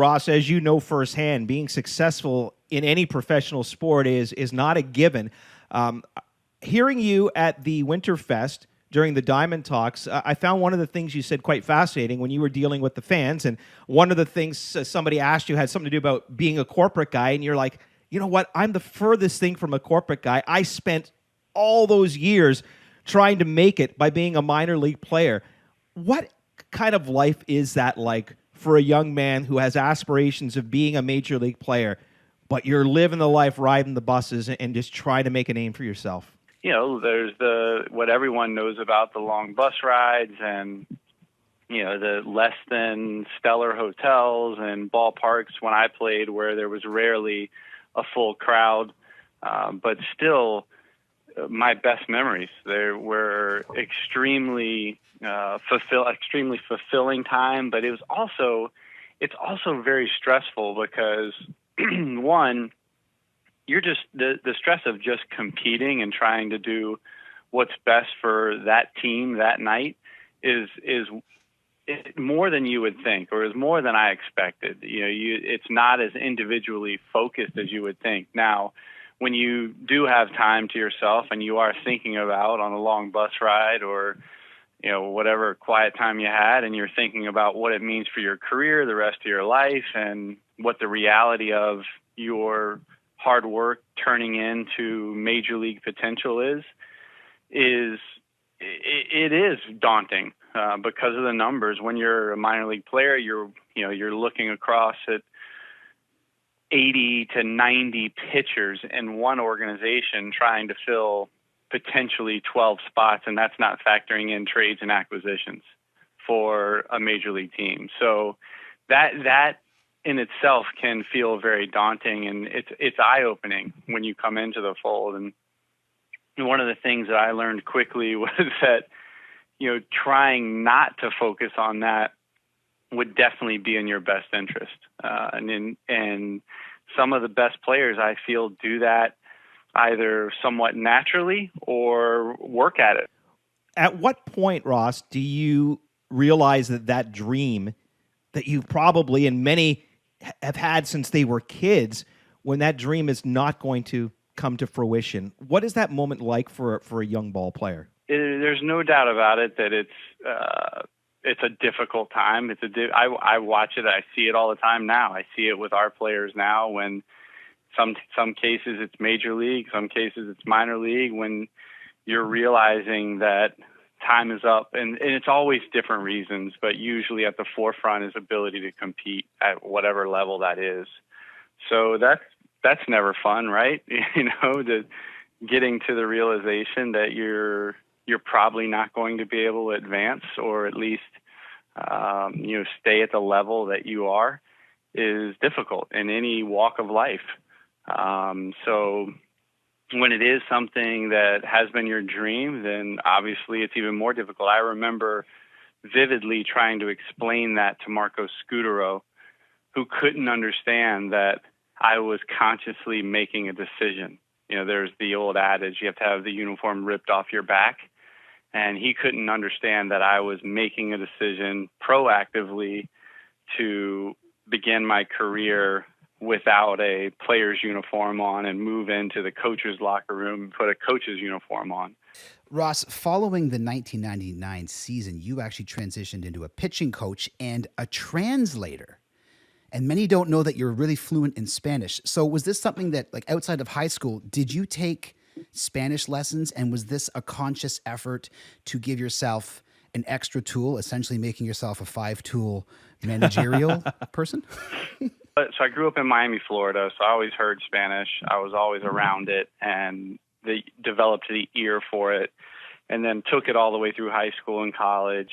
Ross, as you know firsthand, being successful in any professional sport is not a given. Hearing you at the Winterfest during the Diamond Talks, I found one of the things you said quite fascinating when you were dealing with the fans. And one of the things somebody asked you had something to do about being a corporate guy. And you're like, you know what? I'm the furthest thing from a corporate guy. I spent all those years trying to make it by being a minor league player. What kind of life is that like for a young man who has aspirations of being a major league player, but you're living the life, riding the buses, and just trying to make a name for yourself? You know, there's what everyone knows about the long bus rides and, you know, the less than stellar hotels and ballparks when I played where there was rarely a full crowd. But still, my best memories, they were extremely fulfilling time, but it's also very stressful because one, you're just the stress of just competing and trying to do what's best for that team that night is more than you would think, or is more than I expected. You know, it's not as individually focused as you would think. Now, when you do have time to yourself and you are thinking about on a long bus ride or, you know, whatever quiet time you had, and you're thinking about what it means for your career, the rest of your life, and what the reality of your hard work turning into major league potential is daunting because of the numbers. When you're a minor league player, you're looking across at 80 to 90 pitchers in one organization trying to fill potentially 12 spots, and that's not factoring in trades and acquisitions for a major league team. So that in itself can feel very daunting, and it's eye-opening when you come into the fold. And one of the things that I learned quickly was that, you know, trying not to focus on that would definitely be in your best interest. And some of the best players, I feel, do that either somewhat naturally or work at it. At what point, Ross, do you realize that dream that you probably, and many have had since they were kids, when that dream is not going to come to fruition? What is that moment like for a young ball player? There's no doubt about it that it's a difficult time. I watch it. I see it all the time now. I see it with our players now. When some cases it's major league, some cases it's minor league. When you're realizing that time is up, and it's always different reasons, but usually at the forefront is ability to compete at whatever level that is. So that's never fun, right? You know, getting to the realization that you're probably not going to be able to advance, or at least stay at the level that you are, is difficult in any walk of life. So when it is something that has been your dream, then obviously it's even more difficult. I remember vividly trying to explain that to Marco Scutaro, who couldn't understand that I was consciously making a decision. You know, there's the old adage, you have to have the uniform ripped off your back. And he couldn't understand that I was making a decision proactively to begin my career without a player's uniform on and move into the coach's locker room and put a coach's uniform on. Ross, following the 1999 season, you actually transitioned into a pitching coach and a translator. And many don't know that you're really fluent in Spanish. So was this something that, like, outside of high school, did you take Spanish lessons? And was this a conscious effort to give yourself an extra tool, essentially making yourself a 5-tool managerial person? So I grew up in Miami, Florida, so I always heard Spanish. I was always around it, and they developed the ear for it, and then took it all the way through high school and college.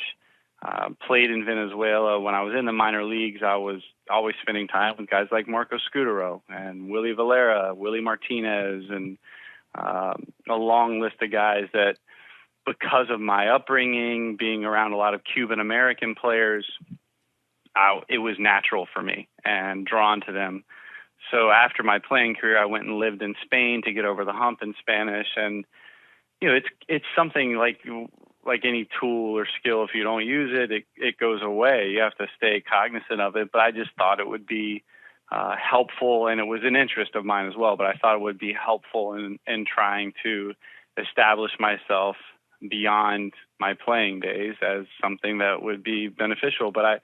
Played in Venezuela. When I was in the minor leagues, I was always spending time with guys like Marco Scutaro and Willie Valera, Willie Martinez, and a long list of guys that, because of my upbringing, being around a lot of Cuban-American players, it was natural for me and drawn to them. So after my playing career, I went and lived in Spain to get over the hump in Spanish. And, you know, it's something like like any tool or skill, if you don't use it, it goes away. You have to stay cognizant of it. But I just thought it would be helpful, and it was an interest of mine as well. But I thought it would be helpful in trying to establish myself beyond my playing days as something that would be beneficial. But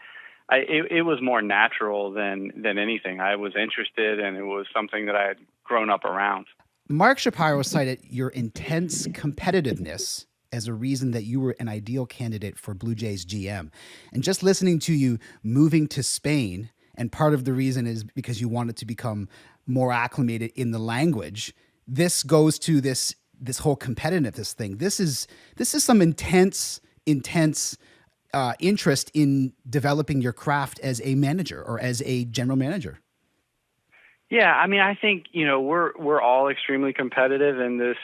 it was more natural than anything. I was interested, and it was something that I had grown up around. Mark Shapiro cited your intense competitiveness as a reason that you were an ideal candidate for Blue Jays GM. And just listening to you moving to Spain, and part of the reason is because you wanted to become more acclimated in the language, this goes to this whole competitiveness thing. This is some intense interest in developing your craft as a manager or as a general manager. Yeah, I mean, I think, we're all extremely competitive in this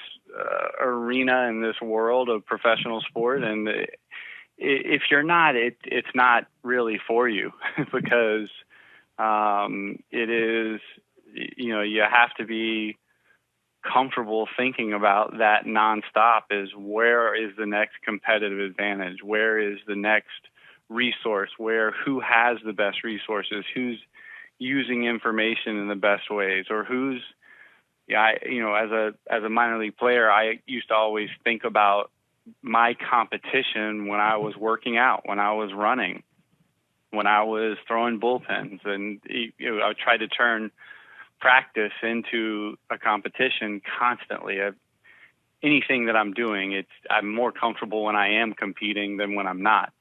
arena, in this world of professional sport. And if you're not, it's not really for you because it is, you have to be comfortable thinking about that nonstop. Is where is the next competitive advantage? Where is the next resource? Who has the best resources? Who's using information in the best ways? Or who's, as a minor league player, I used to always think about my competition when I was working out, when I was running, when I was throwing bullpens, and I tried to turn practice into a competition constantly. Anything that I'm doing, I'm more comfortable when I am competing than when I'm not.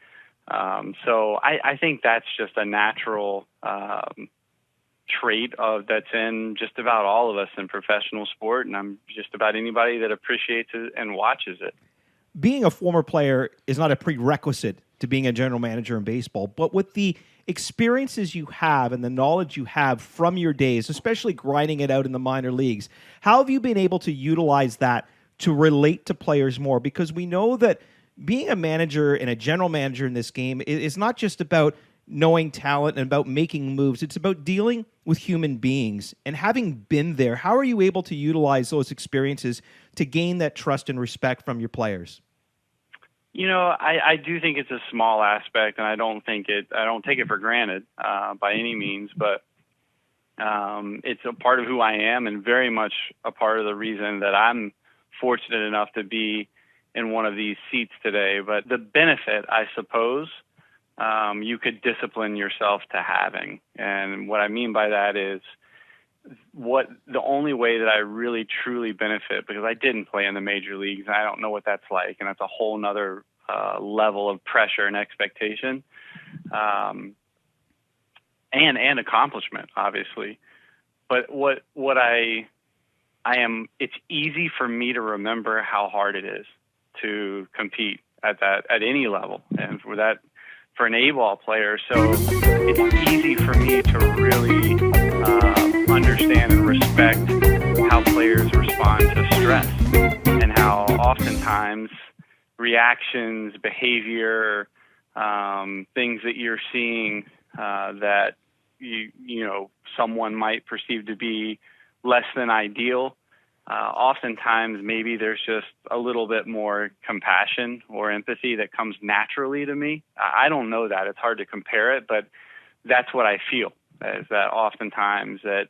So I think that's just a natural trait that's in just about all of us in professional sport, and I'm just about anybody that appreciates it and watches it. Being a former player is not a prerequisite to being a general manager in baseball, but with the experiences you have and the knowledge you have from your days, especially grinding it out in the minor leagues, how have you been able to utilize that to relate to players more? Because we know that being a manager and a general manager in this game is not just about knowing talent and about making moves. It's about dealing with human beings. And having been there, how are you able to utilize those experiences to gain that trust and respect from your players? I do think it's a small aspect, and I don't take it for granted by any means, but it's a part of who I am and very much a part of the reason that I'm fortunate enough to be in one of these seats today. But the benefit, I suppose, you could discipline yourself to having. And what I mean by that is the only way that I really truly benefit, because I didn't play in the major leagues and I don't know what that's like, and that's a whole nother level of pressure and expectation, and accomplishment, obviously. But what I am, it's easy for me to remember how hard it is to compete at any level, and for an A-ball player. So it's easy for me to really understand and respect how players respond to stress, and how oftentimes reactions, behavior, things that you're seeing that someone might perceive to be less than ideal. Oftentimes, maybe there's just a little bit more compassion or empathy that comes naturally to me. I don't know that. It's hard to compare it, but that's what I feel, is that oftentimes that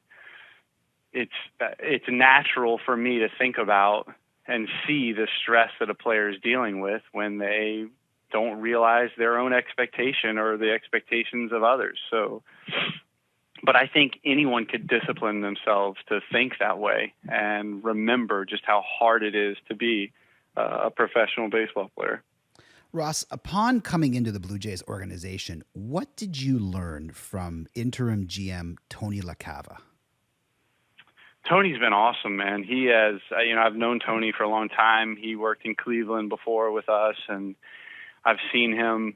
it's natural for me to think about and see the stress that a player is dealing with when they don't realize their own expectation or the expectations of others. So, but I think anyone could discipline themselves to think that way and remember just how hard it is to be a professional baseball player. Ross, upon coming into the Blue Jays organization, what did you learn from interim GM Tony LaCava? Tony's been awesome, man. He has, I've known Tony for a long time. He worked in Cleveland before with us, and I've seen him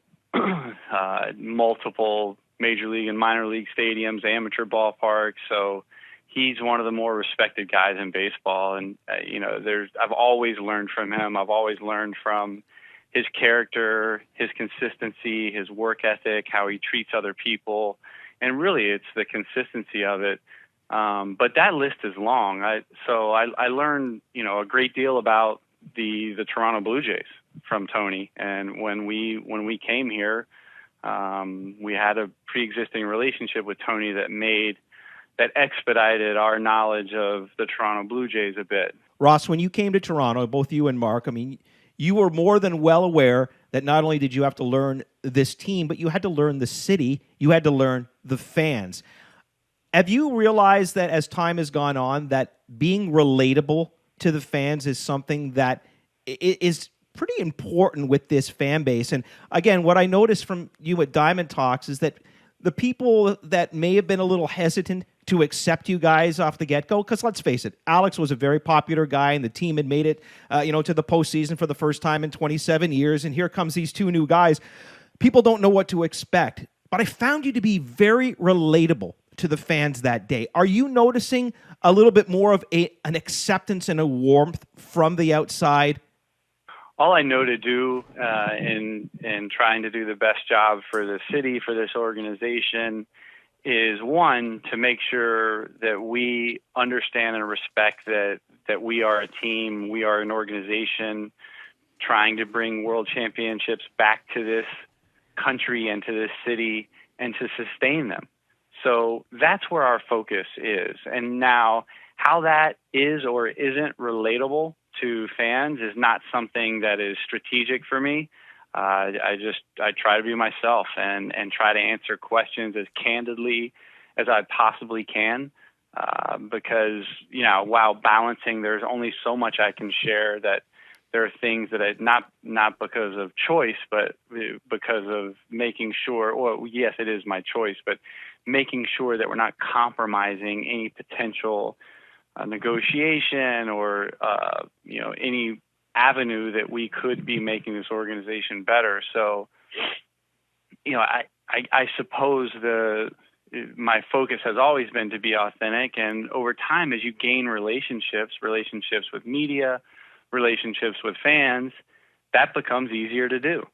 multiple major league and minor league stadiums, amateur ballparks. So he's one of the more respected guys in baseball. And, I've always learned from him. I've always learned from his character, his consistency, his work ethic, how he treats other people. And really, it's the consistency of it. But that list is long. I learned, a great deal about the Toronto Blue Jays. from Tony. And when we came here, we had a pre-existing relationship with Tony that expedited our knowledge of the Toronto Blue Jays a bit. Ross, when you came to Toronto, both you and Mark, I mean, you were more than well aware that not only did you have to learn this team, but you had to learn the city, you had to learn the fans. Have you realized that as time has gone on, that being relatable to the fans is something that is pretty important with this fan base? And again, what I noticed from you at Diamond Talks is that the people that may have been a little hesitant to accept you guys off the get-go, because let's face it, Alex was a very popular guy, and the team had made it to the postseason for the first time in 27 years, and here comes these two new guys. People don't know what to expect, but I found you to be very relatable to the fans that day. Are you noticing a little bit more of an acceptance and a warmth from the outside? All I know to do in trying to do the best job for the city, for this organization, is one, to make sure that we understand and respect that we are a team, we are an organization trying to bring world championships back to this country and to this city and to sustain them. So that's where our focus is. And now, how that is or isn't relatable to fans is not something that is strategic for me. I try to be myself and try to answer questions as candidly as I possibly can, because, while balancing, there's only so much I can share, that there are things that not because of choice, but because of making sure, well, yes, it is my choice, but making sure that we're not compromising any potential negotiation or, any avenue that we could be making this organization better. So, I suppose my focus has always been to be authentic, and over time, as you gain relationships with media, relationships with fans, that becomes easier to do.